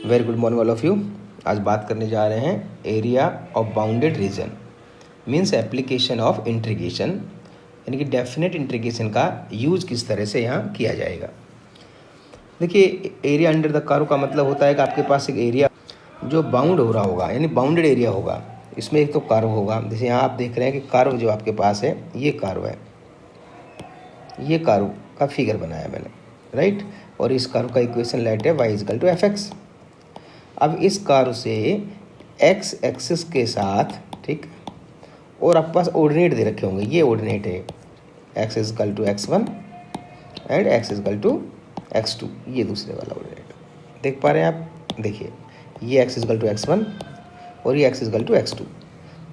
Very good morning all of you. आज बात करने जा रहे हैं area of bounded reason means application of integration, यानी कि डेफिनेट इंटीग्रेशन का यूज किस तरह से यहाँ किया जाएगा। देखिए, एरिया अंडर द कर्व का मतलब होता है कि आपके पास एक एरिया जो बाउंड हो रहा होगा, यानी बाउंडेड एरिया होगा। इसमें एक तो कर्व होगा, जैसे यहाँ आप देख रहे हैं कि कर्व जो आपके पास है ये कर्व है, ये कर्व का फिगर बनाया मैंने, राइट। और इस कर्व का इक्वेशन लेट है y is equal to f x. अब इस कर्व से एक्स एक्सिस के साथ, ठीक, और आपके पास ऑर्डिनेट दे रखे होंगे, ये ऑर्डिनेट है x is equal to x1 and x is equal to x2, ये दूसरे वाला ऑर्डिनेट देख पा रहे हैं आप। देखिए, ये एक्स इजकल टू x1 और ये एक्स इजकल टू x2,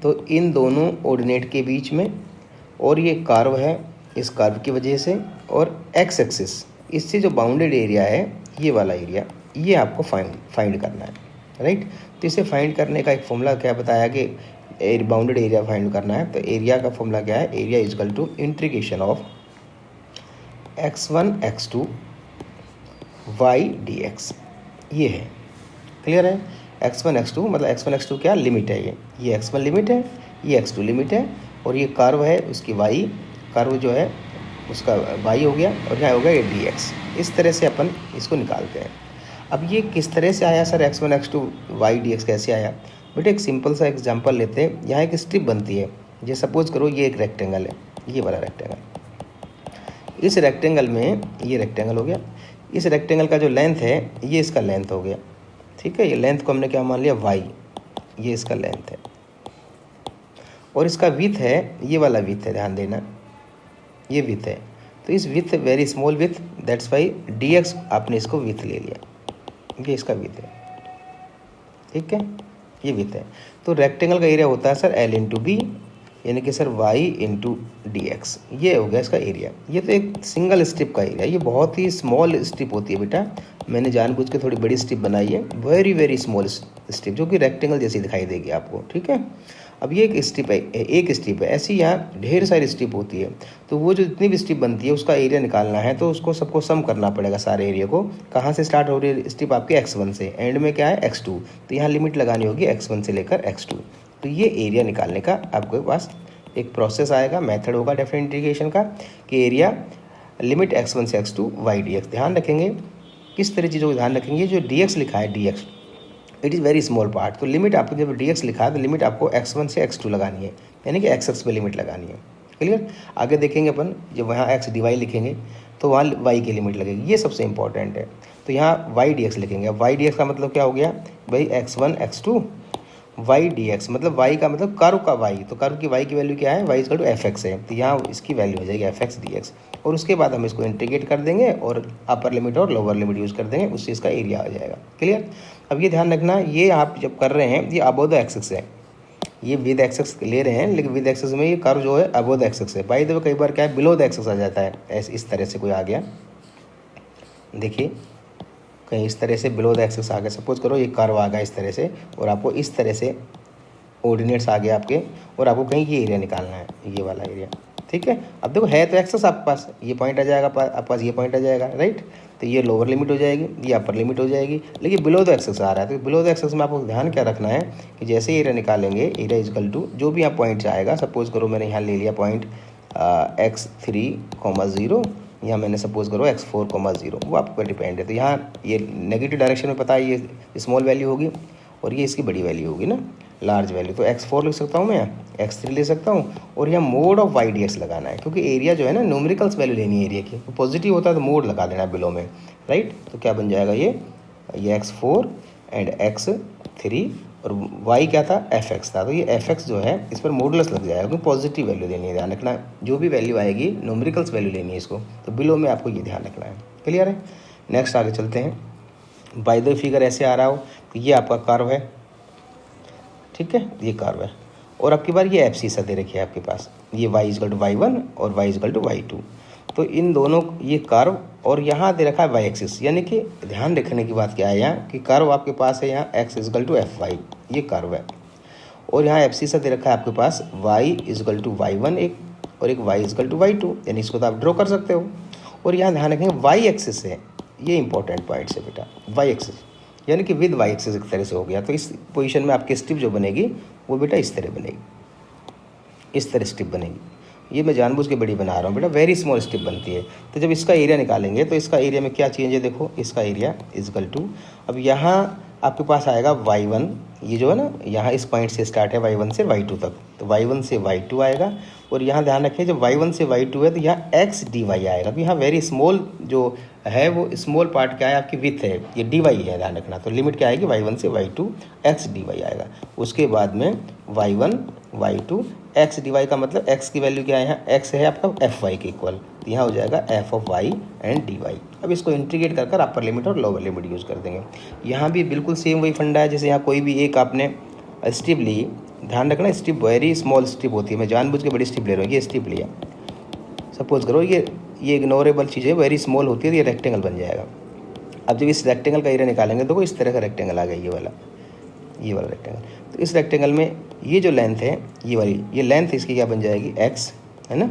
तो इन दोनों ऑर्डिनेट के बीच में, और ये कर्व है इस कर्व की वजह से, और एक्स एक्सिस इससे जो बाउंडेड एरिया है ये वाला एरिया, ये आपको फाइंड करना है, राइट। तो इसे फाइंड करने का एक फॉर्मूला क्या बताया कि बाउंडेड एरिया फाइंड करना है, तो एरिया का फॉर्मूला क्या है, area is equal to integration of x1 x2 y dx, ये है। क्लियर है। x1 x2 मतलब x1 x2 क्या लिमिट है, ये x1 लिमिट है, ये x2 लिमिट है, और ये कर्व है उसकी y, कर्व जो है उसका y हो गया, और यहाँ हो गया ये dx। इस तरह से अपन इसको निकालते हैं। अब ये किस तरह से आया sir, x1 x2 y dx कैसे आया? बेटे एक सिंपल सा एग्जांपल लेते हैं। यहाँ एक स्ट्रिप बनती है, ये सपोज करो ये एक रेक्टेंगल है, ये वाला रेक्टेंगल। इस रेक्टेंगल में ये रेक्टेंगल हो गया, इस रेक्टेंगल का जो लेंथ है ये इसका लेंथ हो गया, ठीक है। ये लेंथ को हमने क्या मान लिया, y, ये इसका लेंथ है, और इसका विथ है, ये वाला विथ है, ध्यान देना, ये विथ है। तो इस with very small with, that's why dx आपने इसको विथ ले लिया, ये इसका विथ है, ठीक है, ये विथ है। तो रेक्टेंगल का एरिया होता है सर l इंटू बी, यानी कि sir y into D x, ये हो गया इसका एरिया। ये तो एक सिंगल स्ट्रिप का एरिया, ये बहुत ही स्मॉल स्ट्रिप होती है बेटा, मैंने जानबूझ के थोड़ी बड़ी स्ट्रिप बनाई है, वेरी वेरी स्मॉल स्ट्रिप, जो कि रेक्टेंगल जैसी दिखाई देगी आपको, ठीक है। अब ये एक स्ट्रिप है, एक स्ट्रिप है, ऐसी यहाँ ढेर सारी स्ट्रिप होती है। तो वो जो जितनी भी स्ट्रिप बनती है उसका एरिया निकालना है, तो उसको सबको सम करना पड़ेगा, सारे एरिया को। कहाँ से स्टार्ट हो रही है स्ट्रिप आपकी, x1 से, एंड में क्या है x2, तो यहाँ लिमिट लगानी होगी x1 से लेकर x2। तो ये एरिया निकालने का आपके पास एक प्रोसेस आएगा, मेथड होगा डेफिनेट इंटीग्रेशन का, कि एरिया लिमिट x1 से x2 y dx। ध्यान रखेंगे किस तरह चीज़ों को ध्यान रखेंगे, जो dx लिखा है dx it is very small part, तो लिमिट आपको जब dx लिखा है तो लिमिट आपको x1 से x2 लगानी है, यानी कि x पे लिमिट लगानी है। क्लियर। आगे देखेंगे अपन, जब वहाँ x dy लिखेंगे तो वहाँ y की लिमिट लगेगी, ये सबसे इंपॉर्टेंट है। तो यहाँ y dx लिखेंगे। अब y dx का मतलब क्या हो गया भाई, x1 x2 y dx, मतलब y का मतलब कर्व का y, तो कर्व की y की वैल्यू क्या है, y is equal to f x है, तो यहाँ इसकी वैल्यू हो जाएगी एफ एक्स डी एक्स। और उसके बाद हम इसको इंटीग्रेट कर देंगे और अपर लिमिट और लोअर लिमिट यूज़ कर देंगे, उससे इसका एरिया आ जाएगा। क्लियर। अब ये ध्यान रखना, ये आप जब कर रहे हैं ये अबोव द एक्सिस है, ये विद एक्सिस ले रहे हैं, लेकिन विद एक्सिस में ये कर्व जो है अबोव द एक्सिस है। बाय द वे कई बार क्या है, बिलो द एक्सिस आ जाता है, ऐसे इस तरह से कोई आ गया, देखिए कहीं इस तरह से बिलो द एक्सिस आ गया, सपोज करो ये कर्व आ गया इस तरह से, और आपको इस तरह से ऑर्डिनेट्स आ गए आपके, और आपको कहीं ये एरिया निकालना है, ये वाला एरिया, ठीक है। अब देखो है तो एक्सेस आपके पास, ये पॉइंट आ जाएगा आपके पास, ये पॉइंट आ जाएगा, राइट। तो ये लोअर लिमिट हो जाएगी, ये अपर लिमिट हो जाएगी, लेकिन बिलो द एक्सेस आ रहा है। तो बिलो द एक्सेस में आपको ध्यान क्या रखना है कि जैसे एरिया निकालेंगे, एरिया इजकल टू जो भी यहाँ पॉइंट आएगा, सपोज करो मैंने यहाँ ले लिया पॉइंट x3,0, यहाँ मैंने सपोज करो x4,0, वो आपके ऊपर डिपेंड है। तो यहाँ ये नेगेटिव डायरेक्शन में पता है ये स्मॉल वैल्यू होगी, और ये इसकी बड़ी वैल्यू होगी ना, लार्ज वैल्यू, तो x4 लिख सकता हूँ मैं, x3 ले सकता हूँ, और यहाँ मोड ऑफ y dx लगाना है, क्योंकि एरिया जो है ना न्यूमेरिकल्स वैल्यू लेनी है एरिया की, तो पॉजिटिव होता है तो मोड लगा देना बिलो में, राइट। तो क्या बन जाएगा ये x4 एंड x3, और y क्या था, एफ एक्स था, तो ये एफ एक्स जो है इस पर मोडलेस लग जाएगा, क्योंकि पॉजिटिव वैल्यू देनी है। ध्यान रखना, जो भी वैल्यू आएगी न्यूमेरिकल्स वैल्यू लेनी है इसको, तो बिलो में आपको ये ध्यान रखना है। क्लियर है। नेक्स्ट आगे चलते हैं। बाय द फिगर ऐसे आ रहा हो, तो ये आपका कर्व है, ठीक है, ये कर्व है, और अब की बार ये एब्सिसा दे रखी है आपके पास, ये y इजकल टू y1 और y इजकल टू y2, तो इन दोनों ये कर्व, और यहाँ दे रखा है y एक्सिस, यानी कि ध्यान रखने की बात क्या है यहाँ कि कर्व आपके पास है यहाँ x is equal to f y, ये कर्व है, और यहाँ एब्सिसा दे रखा है आपके पास y इजकल टू y1 एक, और एक y इजकल टू y2, यानी इसको तो आप ड्रॉ कर सकते हो। और यहाँ ध्यान रखेंगे y एक्सिस है, ये इंपॉर्टेंट पॉइंट्स है बेटा, y एक्सिस, यानी कि विद वाई एक्सिस एक तरह से हो गया। तो इस पोजीशन में आपकी स्ट्रिप जो बनेगी वो बेटा इस तरह बनेगी, इस तरह स्ट्रिप बनेगी। ये मैं जानबूझ के बड़ी बना रहा हूँ बेटा, वेरी स्मॉल स्ट्रिप बनती है। तो जब इसका एरिया निकालेंगे तो इसका एरिया में क्या चेंज है, देखो इसका एरिया इजकल टू, अब यहाँ आपके पास आएगा y1, ये जो है ना यहाँ इस पॉइंट से स्टार्ट है y1 से y2 तक, तो y1 से y2 आएगा। और यहाँ ध्यान रखें जब y1 से y2 है तो यहाँ x dy आएगा। अब यहाँ वेरी स्मॉल जो है वो स्मॉल पार्ट क्या है आपकी विथ है, ये dy है, ध्यान रखना। तो लिमिट क्या आएगी y1 से y2 x dy आएगा। उसके बाद में y1 y2 x dy का मतलब x की वैल्यू क्या है, यहाँ x है आपका fy के इक्वल, तो यहाँ हो जाएगा f of y and dy। अब इसको इंटीग्रेट कर कर अपर लिमिट और लोअर लिमिट यूज़ कर देंगे। यहाँ भी बिल्कुल सेम वही फंडा है, जैसे यहाँ कोई भी एक आपने स्ट्रिप ली, ध्यान रखना स्ट्रिप वेरी स्मॉल स्ट्रिप होती है, मैं जानबूझ के बड़ी स्ट्रिप ले रहा हूँ। ये स्ट्रिप लिया, सपोज करो ये इग्नोरेबल चीज़ है, वेरी स्मॉल होती है, तो ये रेक्टेंगल बन जाएगा। अब जब इस रेक्टेंगल का एरिया निकालेंगे तो इस तरह का रेक्टेंगल आ गया, ये वाला रेक्टेंगल। तो इस रेक्टेंगल में ये जो लेंथ है ये वाली, ये लेंथ इसकी क्या बन जाएगी, x है ना,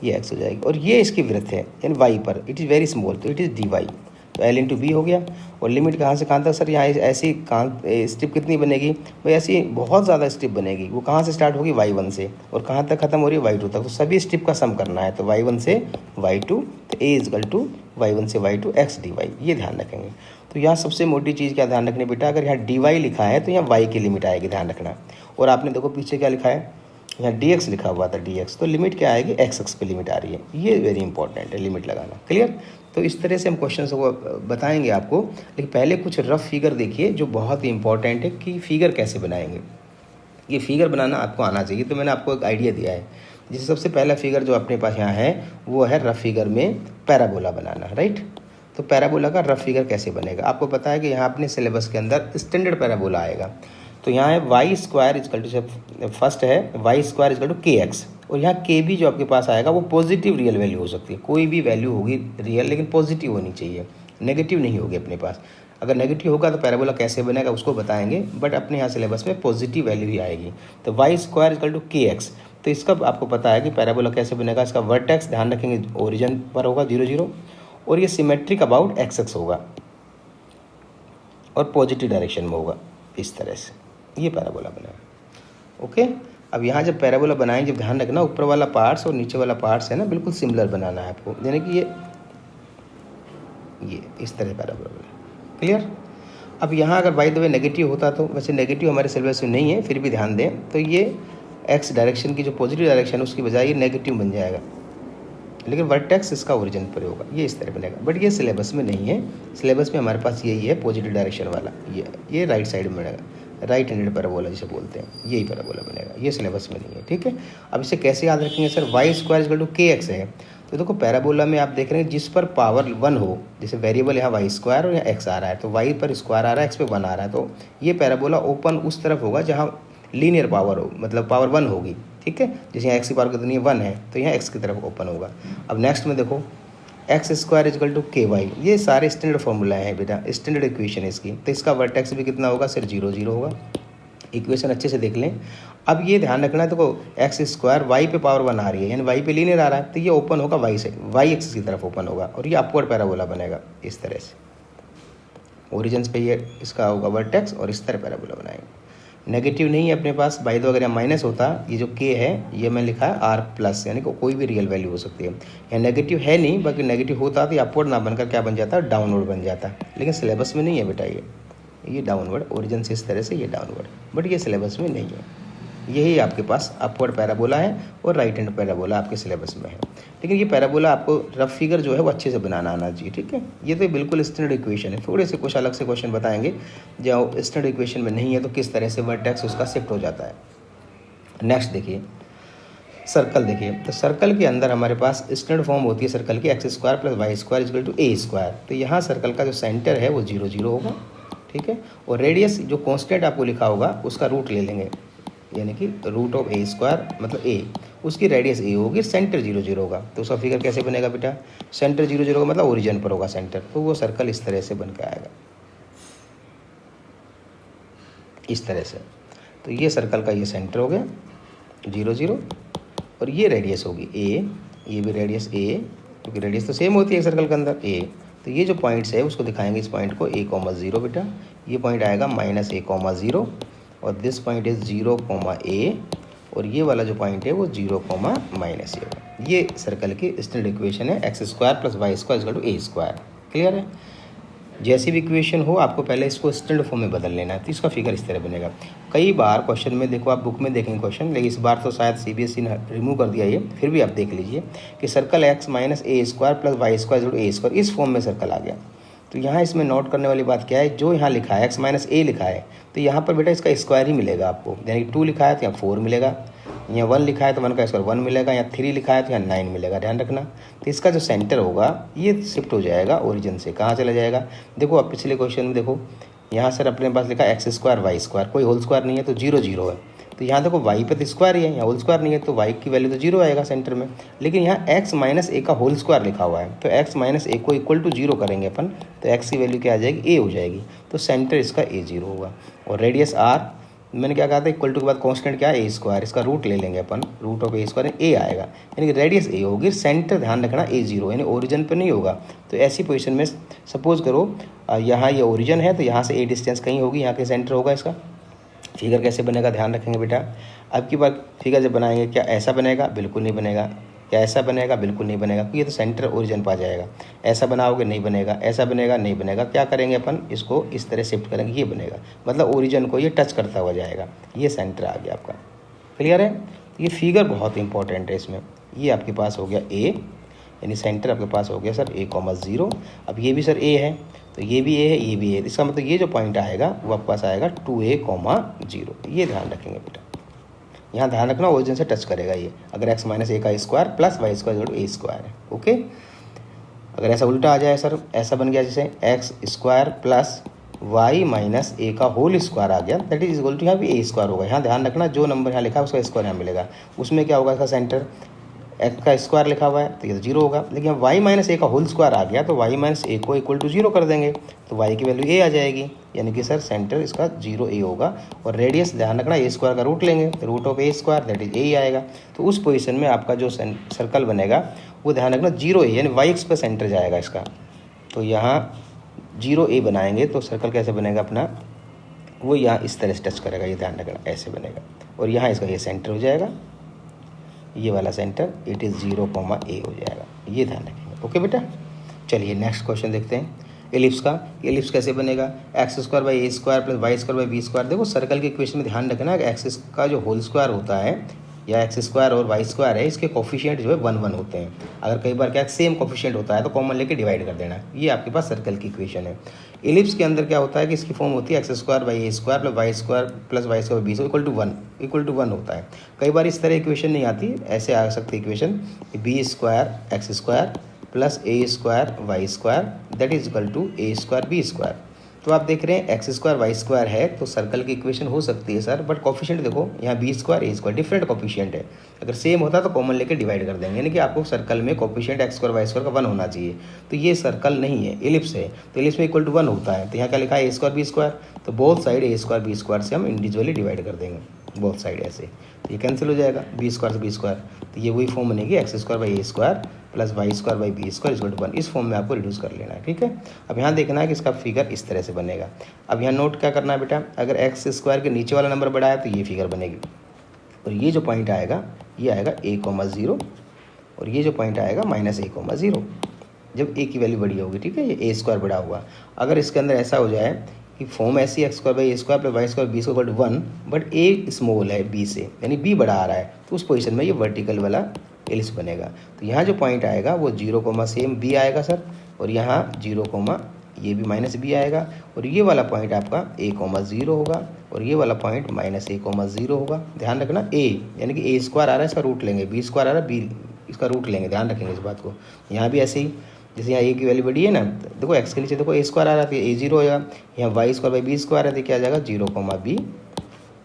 ये x हो जाएगी। और ये इसकी विड्थ है यानी y पर, इट इज़ वेरी स्मॉल, तो इट इज़ dy। तो l इंटू बी हो गया। और लिमिट कहाँ से कहाँ तक सर, यहाँ ऐसी कहाँ स्ट्रिप कितनी बनेगी भाई, ऐसी बहुत ज़्यादा स्ट्रिप बनेगी। वो कहाँ से स्टार्ट होगी, y1 से, और कहाँ तक खत्म हो रही है, y2 तक। तो सभी स्ट्रिप का सम करना है, तो y1 से y2, तो a इजकल टू y1 से y2 x dy, ये ध्यान रखेंगे। तो यहाँ सबसे मोटी चीज़ क्या ध्यान रखनी बेटा, अगर यहाँ dy लिखा है तो यहाँ y की लिमिट आएगी, ध्यान रखना। और आपने देखो पीछे क्या लिखा है, यहाँ dx लिखा हुआ था, dx, तो लिमिट क्या आएगी, x एक्स पे लिमिट आ रही है। ये वेरी इंपॉर्टेंट है लिमिट लगाना, क्लियर। तो इस तरह से हम क्वेश्चन को बताएंगे आपको, लेकिन पहले कुछ रफ फिगर देखिए जो बहुत ही इंपॉर्टेंट है कि फिगर कैसे बनाएंगे। ये फिगर बनाना आपको आना चाहिए, तो मैंने आपको एक आइडिया दिया है। जैसे सबसे पहला फिगर जो अपने पास यहाँ है वो है रफ फिगर में पैराबोला बनाना, राइट। तो पैराबोला का रफ फिगर कैसे बनेगा, आपको पता है कि यहाँ अपने सिलेबस के अंदर स्टैंडर्ड पैराबोला आएगा। तो यहाँ है y square is equal to, first है वाई स्क्वायर इजकल टू के एक्स, और यहाँ के भी जो आपके पास आएगा वो पॉजिटिव रियल वैल्यू हो सकती है। कोई भी वैल्यू होगी रियल, लेकिन पॉजिटिव होनी चाहिए, नेगेटिव नहीं होगी अपने पास। अगर नेगेटिव होगा तो पैराबोला कैसे बनेगा उसको बताएंगे, बट अपने यहाँ सिलेबस में पॉजिटिव वैल्यू ही आएगी। तो वाई स्क्वायर इजकल टू के एक्स, तो इसका आपको पता है कि पैराबोला कैसे बनेगा। इसका वर्टेक्स ध्यान रखेंगे ओरिजिन पर होगा 0 0, और ये सिमेट्रिक अबाउट एक्स एक्स होगा और पॉजिटिव डायरेक्शन में होगा, इस तरह से ये पैराबोला बनेगा। ओके, अब यहाँ जब पैराबोला बनाएंगे, जब ध्यान रखना ऊपर वाला पार्ट्स और नीचे वाला पार्ट्स है ना बिल्कुल सिमिलर बनाना है आपको, यानी कि ये इस तरह पैराबोला बनेगा, क्लियर। अब यहाँ अगर बाय द वे नेगेटिव होता, तो वैसे नेगेटिव हमारे सिलेबस में नहीं है, फिर भी ध्यान दें, तो ये एक्स डायरेक्शन की जो पॉजिटिव डायरेक्शन है उसकी बजाय ये नेगेटिव बन जाएगा, लेकिन वर्टेक्स इसका ओरिजिन पर होगा, ये इस तरह बनेगा। बट ये सिलेबस में नहीं है, सिलेबस में हमारे पास यही है पॉजिटिव डायरेक्शन वाला, ये राइट साइड में बनेगा, राइट हैंडेड पैराबोला जिसे बोलते हैं, यही पैराबोला बनेगा, ये सिलेबस में नहीं है, ठीक है। अब इसे कैसे याद रखेंगे sir, y square is equal to के एक्स है। तो देखो पैराबोला में आप देख रहे हैं जिस पर पावर 1 हो, जैसे वेरिएबल यहाँ वाई स्क्वायर और यहाँ एक्स आ रहा है, तो वाई पर स्क्वायर आ रहा है, एक्स पे 1 आ रहा है, तो ये पैराबोला ओपन उस तरफ होगा जहाँ लीनियर पावर हो, मतलब पावर 1 होगी, ठीक है। जैसे यहाँ एक्स की पावर कितनी है 1 है, तो यहाँ एक्स की तरफ ओपन होगा। अब नेक्स्ट में देखो एक्स स्क्वायर इजकल टू के वाई, ये सारे स्टैंडर्ड फॉर्मूला हैं बेटा, स्टैंडर्ड इक्वेशन है इसकी। तो इसका वर्टेक्स भी कितना होगा सर, 0 0 होगा। इक्वेशन अच्छे से देख लें। अब ये ध्यान रखना है, देखो एक्स स्क्वायर वाई पे पावर 1 आ रही है, यानी वाई पे लीनियर आ रहा है, तो ये ओपन होगा वाई से, वाई एक्सिस की तरफ ओपन होगा, और ये अपवर्ड पैराबोला बनेगा इस तरह से। ओरिजिन पे ये इसका होगा वर्टेक्स, और इस तरह पैराबोला बनाएंगे। नेगेटिव नहीं है अपने पास, बाई दो अगर यहाँ माइनस होता, ये जो के है ये मैं लिखा है आर प्लस, यानी कि कोई भी रियल वैल्यू हो सकती है। यहाँ नेगेटिव है नहीं, बाकी नेगेटिव होता तो ये अपवर्ड ना बनकर क्या बन जाता, डाउनवर्ड बन जाता, लेकिन सिलेबस में नहीं है बेटा, ये डाउनवर्ड, ओरिजिन से इस तरह से ये डाउनवर्ड, बट ये सिलेबस में नहीं है। यही आपके पास अपवर्ड पैराबोला है और राइट हैंड पैराबोला आपके सिलेबस में है, लेकिन ये पैराबोला आपको रफ फिगर जो है वो अच्छे से बनाना आना चाहिए, ठीक है। ये तो बिल्कुल स्टैंडर्ड इक्वेशन है, थोड़े से कुछ अलग से क्वेश्चन बताएंगे जो स्टैंडर्ड इक्वेशन में नहीं है, तो किस तरह से वर्टेक्स उसका शिफ्ट हो जाता है। नेक्स्ट देखिए सर्कल, देखिए तो सर्कल के अंदर हमारे पास स्टैंडर्ड फॉर्म होती है सर्कल की, x square plus y square equal to a square. तो यहाँ सर्कल का जो सेंटर है वो 0 0 होगा, ठीक है। और रेडियस जो कांस्टेंट आपको लिखा होगा उसका रूट ले लेंगे, यानी कि रूट ऑफ ए स्क्वायर मतलब ए, उसकी रेडियस ए होगी, सेंटर 0 0 होगा। तो उसका फिगर कैसे बनेगा बेटा, सेंटर 0 0 का मतलब ओरिजिन पर होगा सेंटर, तो वो सर्कल इस तरह से बन के आएगा, इस तरह से। तो ये सर्कल का ये सेंटर हो गया 0 0, और ये रेडियस होगी ए, ये भी रेडियस ए, क्योंकि रेडियस तो सेम होती है सर्कल के अंदर ए, तो ये जो पॉइंट्स है उसको दिखाएंगे, इस पॉइंट को a,0 बेटा, ये पॉइंट आएगा -a,0 और दिस पॉइंट इज 0,a और ये वाला जो पॉइंट है वो 0,-a होगा। ये सर्कल की स्टैंडर्ड इक्वेशन है x² + y² = a²। क्लियर है? जैसी भी इक्वेशन हो आपको पहले इसको स्टैंडर्ड फॉर्म में बदल लेना है, तो इसका फिगर इस तरह बनेगा। कई बार क्वेश्चन में देखो, आप बुक में देखेंगे क्वेश्चन, लेकिन इस बार तो शायद CBSE ने रिमूव कर दिया ये, फिर भी आप देख लीजिए कि circle x - a² + y² = a², इस फॉर्म में सर्कल आ गया। तो यहाँ इसमें नोट करने वाली बात क्या है, जो यहाँ लिखा है x - a लिखा है, तो यहाँ पर बेटा इसका स्क्वायर ही मिलेगा आपको, यानी 2 लिखा है तो यहाँ 4 मिलेगा, यहाँ 1 लिखा है तो 1 का स्क्वायर 1 मिलेगा, यहाँ 3 लिखा है तो यहाँ 9 मिलेगा, ध्यान रखना। तो इसका जो सेंटर होगा ये शिफ्ट हो जाएगा ओरिजिन से, कहाँ चला जाएगा? देखो अब पिछले क्वेश्चन में देखो, यहाँ सर अपने पास लिखा x² y², कोई होल स्क्वायर नहीं है तो 0 0 है। तो यहाँ देखो y पे तो स्क्वायर ही है, यहाँ होल स्क्वायर नहीं है, तो y की वैल्यू तो 0 आएगा सेंटर में। लेकिन यहाँ x - a का होल स्क्वायर लिखा हुआ है, तो x - a को = 0 करेंगे अपन, तो x की वैल्यू क्या आ जाएगी? a हो जाएगी। तो सेंटर इसका a0 होगा। और रेडियस r, मैंने क्या कहा था, इक्वल टू के बाद कांस्टेंट क्या है? a², इसका रूट ले लेंगे अपन, √a² a आएगा, यानी कि रेडियस a होगी, सेंटर ध्यान रखना a0, यानी ओरिजिन पे नहीं होगा। तो ऐसी पोजीशन में सपोज करो यहाँ ये ओरिजिन है, तो यहाँ से a डिस्टेंस कहीं होगी, यहाँ के सेंटर होगा इसका। फिगर कैसे बनेगा ध्यान रखेंगे बेटा। अब की बार फिगर जब बनाएंगे, क्या ऐसा बनेगा? बिल्कुल नहीं बनेगा। क्या ऐसा बनेगा? बिल्कुल नहीं बनेगा, क्योंकि ये तो सेंटर ओरिजिन पर आ जाएगा। ऐसा बनाओगे नहीं बनेगा, ऐसा बनेगा नहीं बनेगा। क्या करेंगे अपन? इसको इस तरह शिफ्ट करेंगे, ये बनेगा, मतलब ओरिजिन को ये टच करता हुआ जाएगा, ये सेंटर आ गया आपका। क्लियर है? ये फिगर बहुत इंपॉर्टेंट है इसमें। ये आपके पास हो गया a, यानी सेंटर आपके पास हो गया सर a,0। अब ये भी सर a है, तो ये भी a है, ये भी a है, इसका मतलब ये जो पॉइंट आएगा वो आपके पास आएगा 2a,0। ये ध्यान रखेंगे बेटा, यहाँ ध्यान रखना ओरिजिन से टच करेगा ये, अगर x - a का स्क्वायर + y² = a² है। ओके, अगर ऐसा उल्टा आ जाए सर, ऐसा बन गया जैसे x² + y - a का होल स्क्वायर आ गया, दैट इज इक्वल टू यहाँ भी a² होगा। यहाँ ध्यान रखना जो नंबर यहाँ लिखा है उसका स्क्वायर यहाँ मिलेगा, उसमें क्या होगा? इसका सेंटर x का स्क्वायर लिखा हुआ है तो ये तो 0 होगा, लेकिन y - a का होल स्क्वायर आ गया तो y - a को = 0 कर देंगे, तो y की वैल्यू a आ जाएगी, यानी कि सर सेंटर इसका 0a होगा। और रेडियस ध्यान रखना a² का रूट लेंगे, √a², दैट इज a ही आएगा। तो उस पोजीशन में आपका जो सर्कल बनेगा वो ध्यान रखना 0a, यानी y एक्स पर सेंटर जाएगा इसका। तो यहाँ 0a बनाएंगे तो सर्कल कैसे बनेगा अपना? वो यहाँ इस तरह से टच करेगा, ये ध्यान रखना, ऐसे बनेगा। और यहाँ इसका ये सेंटर हो जाएगा, ये वाला सेंटर इट इज़ 0,a हो जाएगा, ये ध्यान रखेंगे। ओके बेटा, चलिए नेक्स्ट क्वेश्चन देखते हैं। एलिप्स का, एलिप्स कैसे बनेगा? x² / a² + y² / b²। देखो सर्कल के इक्वेशन में ध्यान रखना कि एक्स का जो होल स्क्वायर होता है या x² और y² है, इसके कोफिशिएंट जो है 1 1 होते हैं। अगर कई बार क्या सेम कोफिशिएंट होता है तो कॉमन लेके डिवाइड कर देना। ये आपके पास सर्कल की इक्वेशन है। एलिप्स के अंदर क्या होता है कि इसकी फॉर्म होती है x² / a² + y² + y² = 1 होता है। कई बार इस तरह इक्वेशन नहीं आती, ऐसे आ सकती है equation b² x² + a² y² that is equal to a² b²। तो आप देख रहे हैं x² y² है, तो सर्कल की इक्वेशन हो सकती है सर, बट कोफिशिएंट देखो यहाँ b² a² डिफरेंट कोफिशिएंट है। अगर सेम होता तो कॉमन लेके डिवाइड कर देंगे, यानी कि आपको सर्कल में कोफिशिएंट x² y² का 1 होना चाहिए। तो ये सर्कल नहीं है, एलिप्स है, तो एलिप्स में = 1 होता है। तो यहाँ क्या लिखा है? a² b², तो बोथ साइड a² b² से हम इंडिविजुअली डिवाइड कर देंगे, बोथ साइड ऐसे, तो ये कैंसिल हो जाएगा, b² से b²। तो ये वही फॉर्म बनेगी x² / a² + y² / b² = 1। इस फॉर्म में आपको रिड्यूस कर लेना है, ठीक है। अब यहाँ देखना है कि इसका फिगर इस तरह से बनेगा। अब यहाँ नोट क्या करना है बेटा, अगर x² के नीचे वाला नंबर बड़ा है तो ये फिगर बनेगी, और ये जो पॉइंट आएगा ये आएगा a,0 और ये जो पॉइंट आएगा -a,0 जब a की वैल्यू बड़ी होगी, ठीक है, ये a² बड़ा हुआ। अगर इसके अंदर ऐसा हो जाए कि फॉर्म ऐसी x² / a² + y² b² = 1, but a small है b से, यानी b बड़ा आ रहा है, तो उस पोजीशन में ये वर्टिकल वाला एलिप्स बनेगा। तो यहाँ जो पॉइंट आएगा वो 0, सेम b आएगा सर, और यहाँ 0, ये भी -b आएगा, और ये वाला पॉइंट आपका a,0 होगा, और ये वाला पॉइंट -a,0 होगा। ध्यान रखना a, यानी कि a² आ रहा है, इसका रूट लेंगे, b² आ रहा है, b इसका रूट लेंगे, ध्यान रखेंगे इस बात को। यहाँ भी ऐसे ही, जैसे यहाँ a की वैल्यू बड़ी है ना, देखो x के नीचे देखो a² आ रहा है तो a0 हो जाएगा, यहाँ y² / b² है तो क्या आ जाएगा 0,b,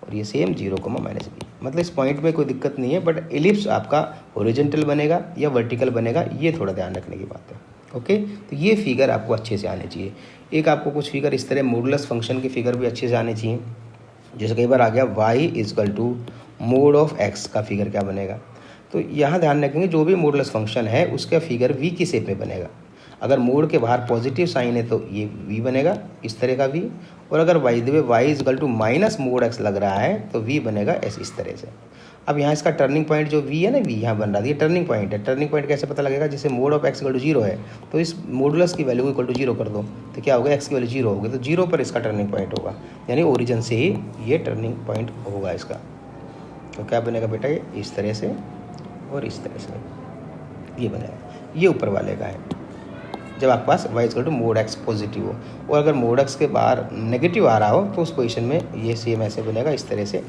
और ये सेम 0,-b। मतलब इस पॉइंट में कोई दिक्कत नहीं है, बट एलिप्स आपका हॉरिजॉन्टल बनेगा या वर्टिकल बनेगा, ये थोड़ा ध्यान रखने की बात है। ओके, तो ये फिगर आपको अच्छे से आने चाहिए। एक आपको कुछ फिगर इस तरह मॉडुलस फंक्शन के फिगर भी अच्छे से आने चाहिए। जैसे कई बार आ गया y = mod ऑफ x का फिगर क्या बनेगा, तो यहाँ ध्यान रखेंगे जो भी मॉडुलस फंक्शन है उसका फिगर v की शेप में बनेगा। अगर मोड के बाहर पॉजिटिव साइन है तो ये v बनेगा इस तरह का v, और अगर by the way y is equal to minus mod x लग रहा है तो v बनेगा इस तरह से। अब यहाँ इसका टर्निंग पॉइंट जो v है ना, v यहाँ बन रहा है, ये टर्निंग पॉइंट है। टर्निंग पॉइंट कैसे पता लगेगा? जैसे mod of x equal to 0 है तो इस मोडुलस की वैल्यू को इक्वल टू 0 कर दो तो क्या होगा, x की वैल्यू 0 होगी, तो 0 पर इसका टर्निंग पॉइंट होगा, यानी ओरिजिन से ही ये टर्निंग पॉइंट होगा इसका। तो क्या बनेगा बेटा, ये इस तरह से और इस तरह से ये बनेगा। ये ऊपर वाले का है जब आपके पास y equal to mod x positive हो, और अगर मोड x के बाहर नेगेटिव आ रहा हो तो उस पोजीशन में ये सेम ऐसे बनेगा, इस तरह से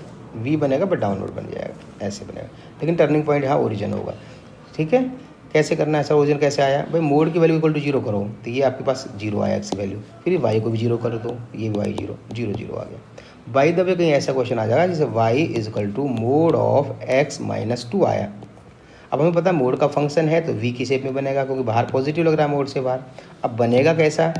v बनेगा बट डाउनवर्ड बन जाएगा, ऐसे बनेगा, लेकिन टर्निंग पॉइंट यहाँ ओरिजिन होगा। ठीक है, कैसे करना है ऐसा? ओरिजिन कैसे आया भाई, मोड की वैल्यू इक्वल टू 0 करो तो ये आपके पास 0 आया x की वैल्यू, फिर y को भी 0 कर दो, ये y 0 0 0 आ गया। बाय द वे कहीं ऐसा क्वेश्चन आ जाएगा जैसे y is equal to mod of x minus 2 आया। अब हमें पता है मोड का फंक्शन है तो v की शेप में बनेगा, क्योंकि बाहर पॉजिटिव लग रहा है मोड से बाहर। अब बनेगा कैसा,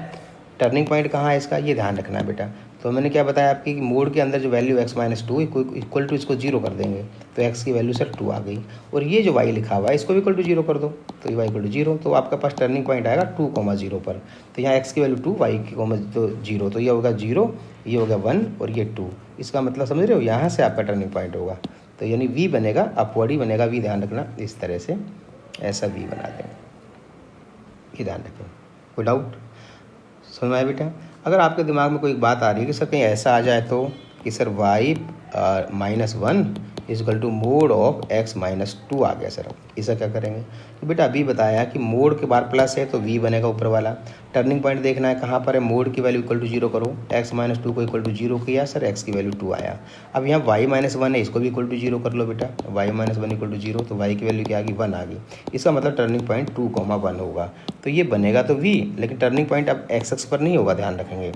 टर्निंग पॉइंट कहाँ है इसका, ये ध्यान रखना है बेटा। तो मैंने क्या बताया आपकी कि मोड के अंदर जो value x minus 2 equal to इसको 0 कर देंगे तो x की वैल्यू सर 2 आ गई, और ये जो y लिखा हुआ है इसको भी इक्वल टू 0 कर दो तो ये y इक्वल टू 0, तो आपका पास टर्निंग पॉइंट आएगा 2,0 पर। तो यहाँ x की वैल्यू 2, y की तो 0, तो ये होगा 0, ये होगा 1 और ये 2। इसका मतलब समझ रहे हो, यहाँ से आपका टर्निंग पॉइंट होगा, तो यानी v बनेगा अपवर्ड ही बनेगा, v ध्यान रखना इस तरह से ऐसा v बना देंगे, ये ध्यान रखें। कोई डाउट समझ में आया बेटा? अगर आपके दिमाग में कोई बात आ रही है कि सर कहीं ऐसा आ जाए तो कि sir y minus 1 is equal to mod of x minus 2 आ गया सर, इसका क्या करेंगे? तो बेटा अभी बताया कि मोड के बाहर प्लस है तो v बनेगा ऊपर वाला। टर्निंग पॉइंट देखना है कहाँ पर है, मोड की वैल्यू इक्वल टू 0 करो, x माइनस 2 को इक्वल टू 0 किया सर, x की वैल्यू 2 आया। अब यहाँ y माइनस 1 है, इसको भी इक्वल टू 0 कर लो बेटा, y माइनस 1 इक्वल टू 0, तो y की वैल्यू क्या आ गई, 1 आ गई। इसका मतलब टर्निंग पॉइंट 2,1 होगा, तो ये बनेगा तो v, लेकिन टर्निंग पॉइंट अब x एक्स पर नहीं होगा, ध्यान रखेंगे।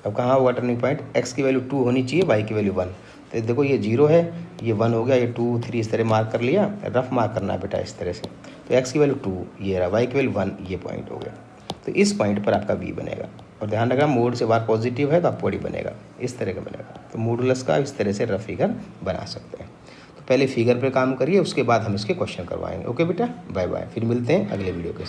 अब कहाँ होगा टर्निंग पॉइंट, x की वैल्यू 2 होनी चाहिए, y की वैल्यू 1। तो देखो ये 0 है, ये 1 हो गया, ये 2 3 इस तरह मार्क कर लिया, रफ मार्क करना है बेटा इस तरह से। तो x की वैल्यू 2 ये रहा, y की वैल्यू 1 ये पॉइंट हो गया, तो इस पॉइंट पर आपका v बनेगा। और ध्यान रखना मोड से बाहर पॉजिटिव है तो अपवर्ड ही बनेगा, इस तरह का बनेगा। तो मॉडुलस का इस तरह से रफ फिगर बना सकते हैं। तो पहले फिगर पर काम करिए, उसके बाद हम इसके क्वेश्चन करवाएंगे। ओके बेटा, बाय बाय, फिर मिलते हैं अगले वीडियो के।